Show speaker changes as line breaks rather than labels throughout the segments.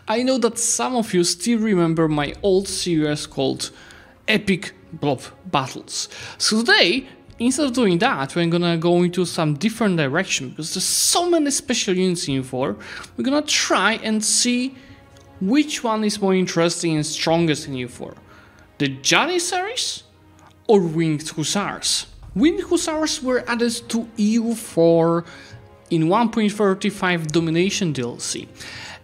I know that some of you still remember my old series called Epic Blob Battles. So today, instead of doing that, we're gonna go into some different direction because there's so many special units in 4. We're gonna try and see which one is more interesting and strongest in EU4. The Janissaries or Winged Hussars? Winged Hussars were added to EU4 in 1.35 Domination DLC,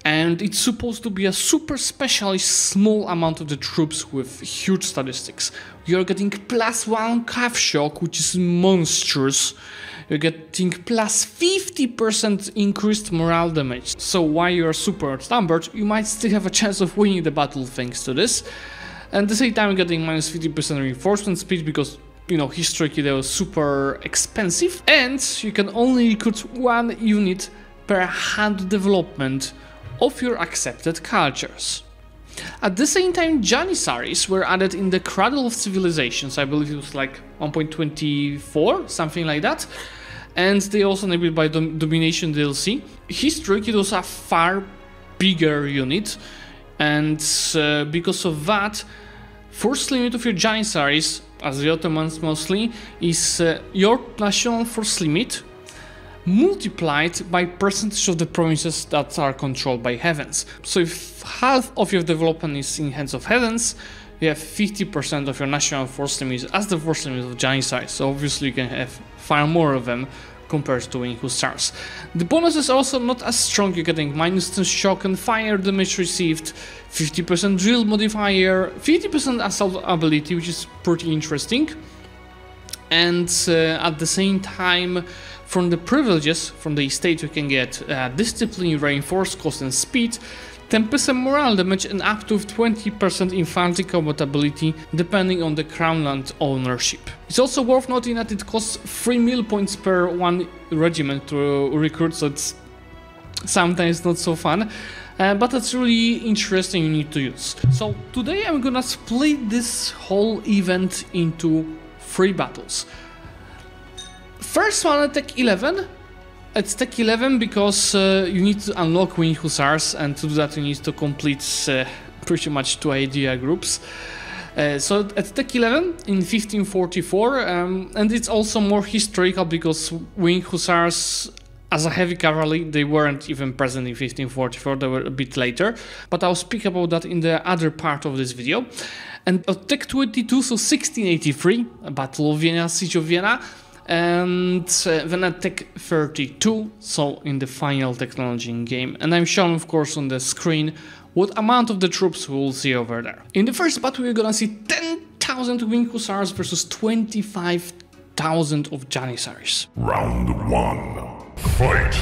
and it's supposed to be a super specialist small amount of the troops with huge statistics. You're getting +1 calf shock, which is monstrous. You're getting plus 50% increased morale damage. So while you're super outnumbered, you might still have a chance of winning the battle thanks to this. And at the same time, you're getting minus 50% reinforcement speed because, you know, historically they were super expensive. And you can only recruit 1 unit per 100 development of your accepted cultures. At the same time, Janissaries were added in the Cradle of Civilizations. I believe it was like 1.24, something like that. And they also enabled by Domination DLC. Historically, it was a far bigger unit, and because of that, first limit of your Janissaries, as the Ottomans mostly, is your national force limit multiplied by percentage of the provinces that are controlled by heavens. So if half of your development is in hands of heavens, you have 50% of your national force limit as the force limit of Janissaries. So obviously you can have far more of them compared to Winged Hussars. The bonus is also not as strong. You're getting -10 shock and fire damage received, 50% drill modifier, 50% assault ability, which is pretty interesting. And at the same time, from the privileges from the estate, you can get discipline, reinforced cost and speed, 10% morale damage, and up to 20% infantry combat ability, depending on the crown land ownership. It's also worth noting that it costs 3 mil points per 1 regiment to recruit, so it's sometimes not so fun, but it's really interesting you need to use. So today I'm gonna split this whole event into 3 battles. First one at Tech 11. It's Tech 11 because you need to unlock Winged Hussars, and to do that you need to complete pretty much 2 idea groups. So at Tech 11 in 1544, and it's also more historical because Winged Hussars as a heavy cavalry, they weren't even present in 1544, they were a bit later, but I'll speak about that in the other part of this video. And at Tech 22, so 1683, Battle of Vienna, Siege of Vienna, and then at Tech 32, so in the final technology in game. And I'm showing, of course, on the screen what amount of the troops we will see over there. In the first battle, we're gonna see 10,000 Winged Hussars versus 25,000 of Janissaries.
Round 1. Fight!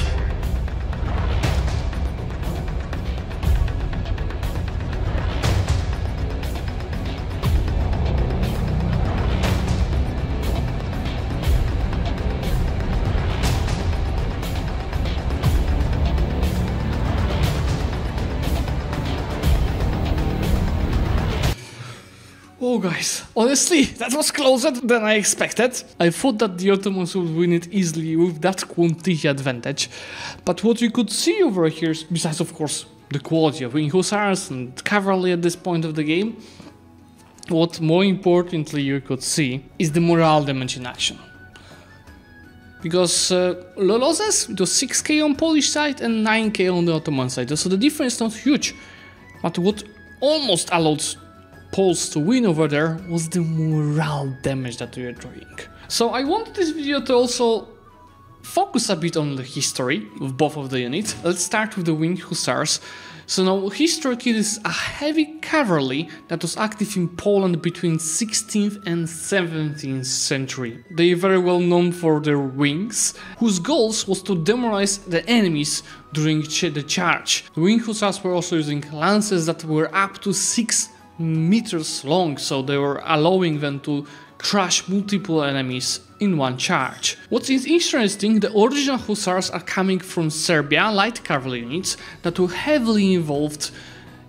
Oh guys, honestly, that was closer than I expected. I thought that the Ottomans would win it easily with that quantity advantage. But what you could see over here, besides of course the quality of Winged Hussars and cavalry at this point of the game, what more importantly you could see is the morale damage in action. Because Loloses, it was 6k on Polish side and 9k on the Ottoman side, so the difference is not huge. But what almost allowed Poles to win over there was the morale damage that we are doing. So I wanted this video to also focus a bit on the history of both of the units. Let's start with the Winged Hussars. So now historically this is a heavy cavalry that was active in Poland between 16th and 17th century. They are very well known for their wings, whose goals was to demoralize the enemies during the charge. The Winged Hussars were also using lances that were up to 6 meters long, so they were allowing them to crush multiple enemies in one charge. What is interesting, the original Hussars are coming from Serbia, light cavalry units that were heavily involved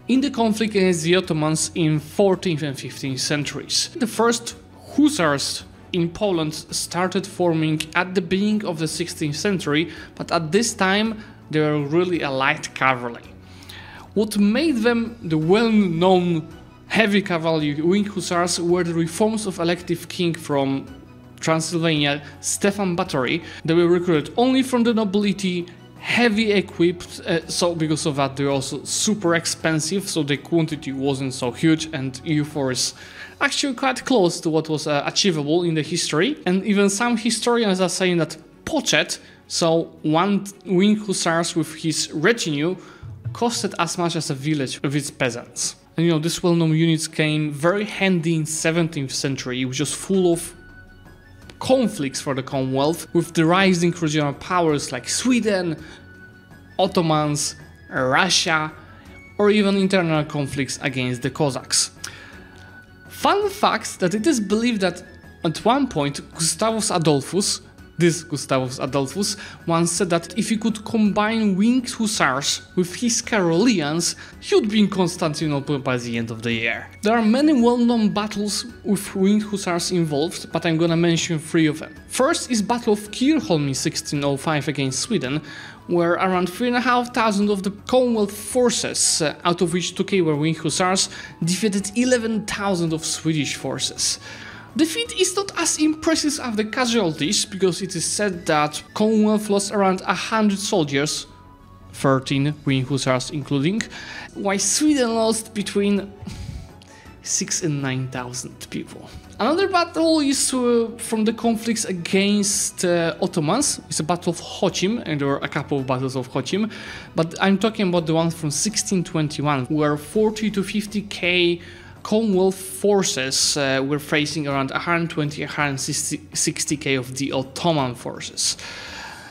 in the conflict against the Ottomans in 14th and 15th centuries. The first Hussars in Poland started forming at the beginning of the 16th century, but at this time they were really a light cavalry. What made them the well-known heavy cavalry winged hussars were the reforms of elective king from Transylvania, Stefan Batory. They were recruited only from the nobility, heavy equipped, so because of that they're also super expensive, so the quantity wasn't so huge, and EU4 is actually quite close to what was achievable in the history. And even some historians are saying that Pochet, so one winged hussars with his retinue, costed as much as a village with its peasants. And you know, these well-known units came very handy in 17th century, which was full of conflicts for the Commonwealth with the rising regional powers like Sweden, Ottomans, Russia, or even internal conflicts against the Cossacks. Fun fact that it is believed that at one point Gustavus Adolphus once said that if he could combine winged hussars with his Caroleans, he would be in Constantinople by the end of the year. There are many well-known battles with winged hussars involved, but I'm gonna mention 3 of them. First is Battle of Kirchholm in 1605 against Sweden, where around 3,500 of the Commonwealth forces, out of which 2k were winged hussars, defeated 11,000 of Swedish forces. The feat is not as impressive as the casualties, because it is said that Commonwealth lost around 100 soldiers, 13 winged hussars including, while Sweden lost between 6,000 and 9,000 people. Another battle is from the conflicts against Ottomans. It's a battle of Chocim, and there were a couple of battles of Chocim, but I'm talking about the one from 1621, where 40 to 50k Commonwealth forces were facing around 120-160k of the Ottoman forces.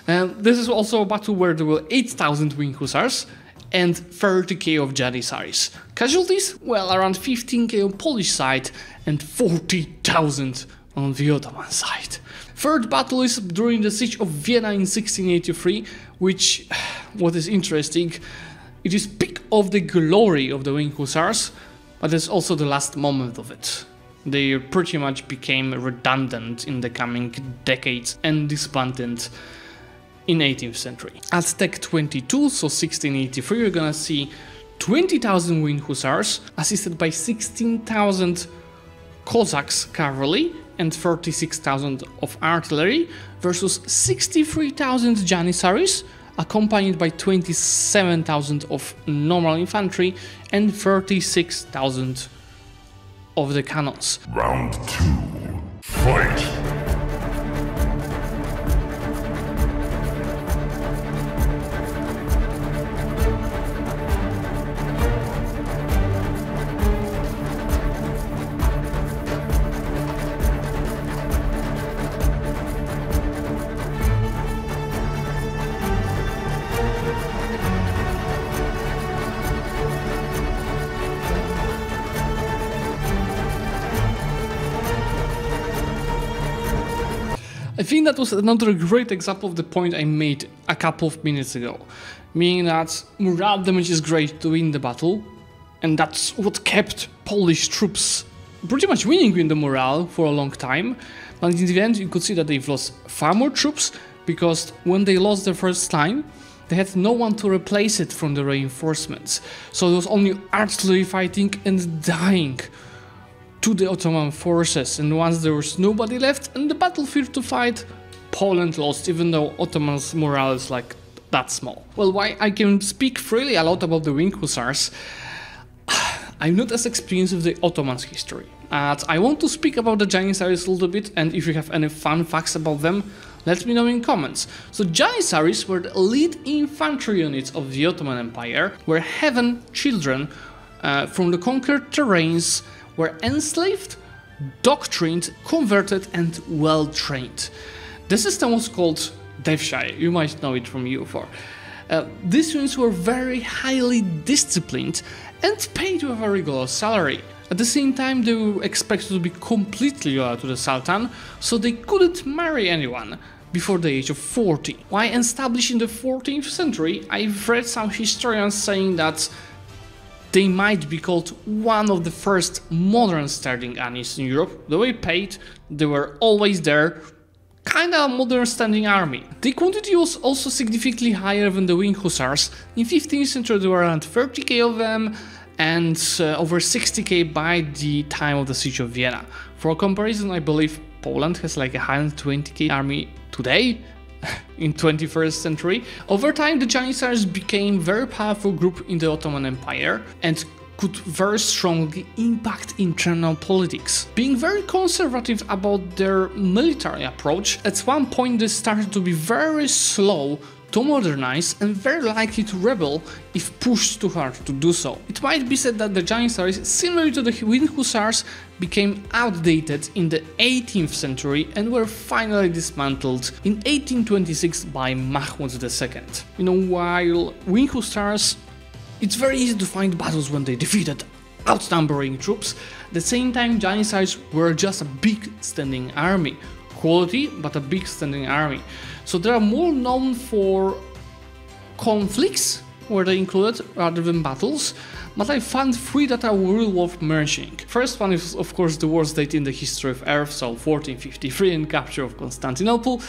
This is also a battle where there were 8,000 winged hussars and 30k of Janissaries. Casualties? Well, around 15k on Polish side and 40,000 on the Ottoman side. Third battle is during the siege of Vienna in 1683, which, what is interesting, it is peak of the glory of the winged hussars, but it's also the last moment of it. They pretty much became redundant in the coming decades and disbanded in 18th century. Aztec 22, so 1683, you're gonna see 20,000 winged hussars assisted by 16,000 Cossacks cavalry and 36,000 of artillery versus 63,000 Janissaries, accompanied by 27,000 of normal infantry and 36,000 of the cannons.
Round 2. Fight!
I think that was another great example of the point I made a couple of minutes ago, meaning that morale damage is great to win the battle, and that's what kept Polish troops pretty much winning in the morale for a long time, but in the end you could see that they've lost far more troops, because when they lost their first line, they had no one to replace it from the reinforcements, so there was only artillery fighting and dying to the Ottoman forces, and once there was nobody left in the battlefield to fight, Poland lost, even though Ottoman's morale is like that small. Well, why I can speak freely a lot about the winged hussars, I'm not as experienced with the Ottomans history. I want to speak about the Janissaries a little bit, and if you have any fun facts about them, let me know in comments. So Janissaries were the elite infantry units of the Ottoman Empire, where heathen children from the conquered terrains were enslaved, doctrined, converted and well-trained. The system was called Devshire, you might know it from EU4. These units were very highly disciplined and paid with a regular salary. At the same time, they were expected to be completely loyal to the Sultan, so they couldn't marry anyone before the age of 40. Why established in the 14th century, I've read some historians saying that they might be called one of the first modern starting armies in Europe. They were paid, they were always there, kinda modern standing army. The quantity was also significantly higher than the Wing Hussars. In 15th century there were around 30k of them, and over 60k by the time of the Siege of Vienna. For comparison, I believe Poland has like a 120k army today, in 21st century. Over time, the Janissaries became a very powerful group in the Ottoman Empire and could very strongly impact internal politics. Being very conservative about their military approach, at one point they started to be very slow to modernize and very likely to rebel if pushed too hard to do so. It might be said that the Janissaries, similar to the Wing Hussars, became outdated in the 18th century and were finally dismantled in 1826 by Mahmud II. You know, while Wing Hussars, it's very easy to find battles when they defeated outnumbering troops, at the same time Janissaries were just a big standing army. Quality, but a big standing army. So they are more known for conflicts, where they included, rather than battles, but I found 3 that are really worth mentioning. First one is of course the worst date in the history of Earth, so 1453 and capture of Constantinople.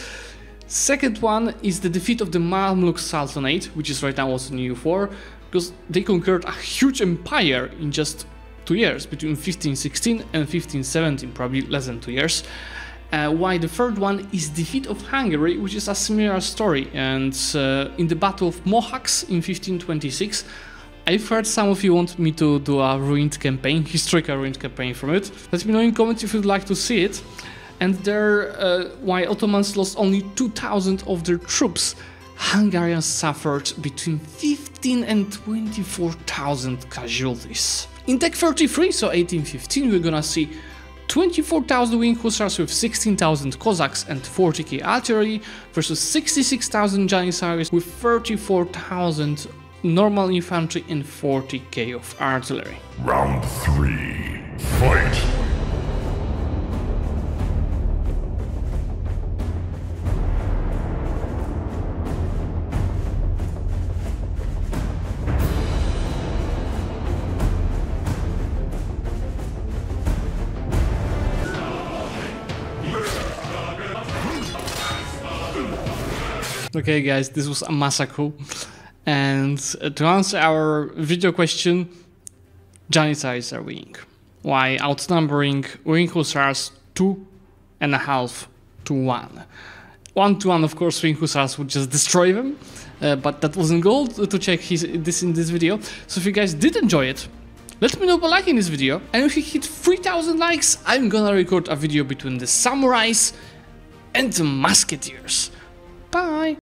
Second one is the defeat of the Mamluk Sultanate, which is right now also in EU4, because they conquered a huge empire in just 2 years, between 1516 and 1517, probably less than 2 years. While the third one is defeat of Hungary, which is a similar story, and in the Battle of Mohacs in 1526, I've heard some of you want me to do a ruined campaign, historical ruined campaign from it. Let me know in comments if you'd like to see it. And there, while Ottomans lost only 2,000 of their troops, Hungarians suffered between 15 and 24,000 casualties. In Tech 33, so 1815, we're gonna see 24,000 Wing Hussars with 16,000 Cossacks and 40k artillery versus 66,000 Janissaries with 34,000 normal infantry and 40k of artillery.
Round 3. Fight!
Okay guys, this was a massacre, and to answer our video question, Janissaries are winning, while outnumbering Wing Hussars 2.5 to 1. 1 to 1, of course, Wing Hussars would just destroy them, but that wasn't goal to check this in this video. So if you guys did enjoy it, let me know by liking this video, and if you hit 3,000 likes, I'm gonna record a video between the samurais and the musketeers. Bye!